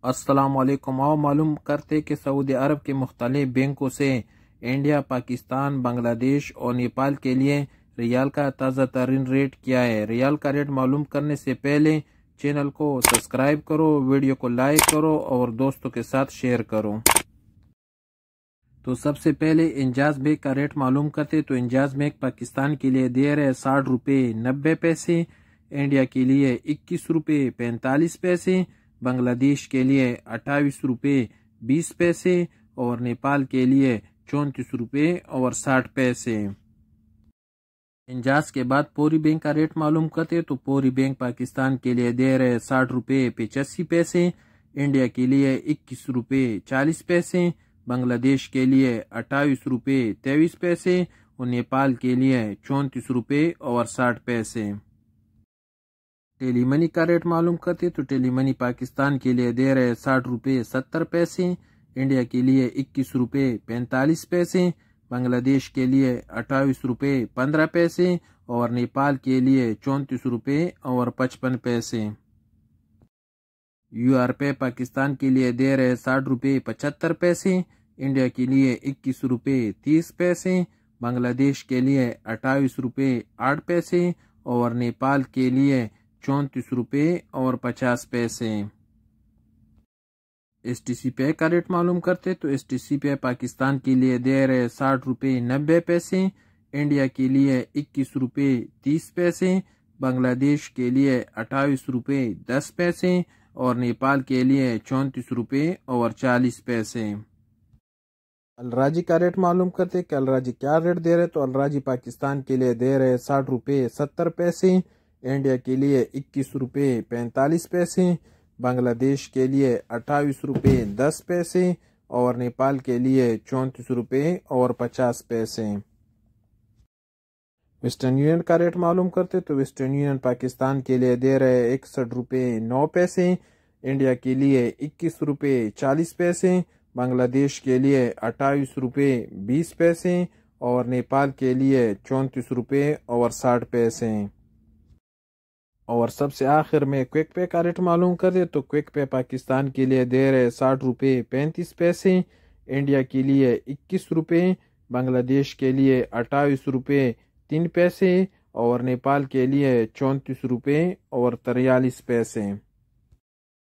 السلام علیکم۔ آؤ معلوم کرتے کہ سعودی عرب کے مختلف بینکوں سے انڈیا، پاکستان، بنگلہ دیش اور نیپال کے لیے ریال کا تازہ ترین ریٹ کیا ہے۔ ریال کا ریٹ معلوم کرنے سے پہلے چینل کو سبسکرائب کرو، ویڈیو کو لائک کرو اور دوستوں کے ساتھ شیئر کرو۔ تو سب سے پہلے انجاز بینک کا ریٹ معلوم کرتے تو انجاز بینک پاکستان کے لیے دے رہے 60 روپے 90 پیسے، انڈیا کے لیے 21 روپے 45 پیسے، بنگلہ دیش کے لیے 28 روپے 20 پیسے اور نیپال کے لیے 34 روپے اور 60 پیسے۔ انجاز کے بعد پوری بینک کا ریٹ معلوم کرتے تو پوری بینک پاکستان کے لیے دے رہے 60 روپے 85 پیسے، انڈیا کے لیے 21 روپے 40 پیسے، بنگلہ دیش کے لیے 28 روپے 23 پیسے اور نیپال کے لیے 34 روپے اور 60 پیسے۔ ٹیلی منی کا ریٹ معلوم کرتے تو ٹیلی منی پاکستان کے لیے دے رہے 60 روپے 70 پیسے، انڈیا کے لیے 21 روپے 45 پیسے، بنگلہ دیش کے لیے 28 روپے 15 پیسے اور نیپال کے لیے 34 روپے اور 55 پیسے۔ یو آر پے پاکستان کے لیے دے رہے 60 روپے 75 پیسے، انڈیا کے لیے 21 روپے 30 پیسے، بنگلہ دیش کے لیے 28 روپے 8 پیسے اور نیپال کے لیے 34 روپے اور 50 پیسے۔ ایس ٹی سی پے کا ریٹ معلوم کرتے تو ایس ٹی سی پے پاکستان کے لیے دے رہے 60 روپے 90 پیسے، انڈیا کے لیے 21 روپے 30 پیسے، بنگلہ دیش کے لیے 28 روپے 10 پیسے اور نیپال کے لیے 34 روپے اور 40 پیسے۔ الراجی کا ریٹ معلوم کرتے کہ الراجی کیا ریٹ دے رہے تو الراجی پاکستان کے لیے دے رہے 60 روپے 70 پیسے، انڈیا کے لیے 21 روپے 45 پیسے، بنگلہ دیش کے لیے 28 روپے 10 پیسے اور نیپال کے لیے 34 روپے اور 50 پیسے۔ ویسٹرن یونین کا ریٹ معلوم کرتے تو ویسٹرن یونین پاکستان کے لیے دے رہے 61 روپے 9 پیسے، انڈیا کے لیے 21 روپے 40 پیسے، بنگلہ دیش کے لیے 28 روپے 20 پیسے اور نیپال کے لیے 34 روپے اور 60 پیسے۔ اور سب سے آخر میں کوئک پے کا ریٹ معلوم کرتے تو کوئک پے پاکستان کے لیے دے رہے 60 روپے 35 پیسے، انڈیا کے لیے 21 روپے، بنگلہ دیش کے لیے 28 روپے 3 پیسے اور نیپال کے لیے 34 روپے اور 43 پیسے۔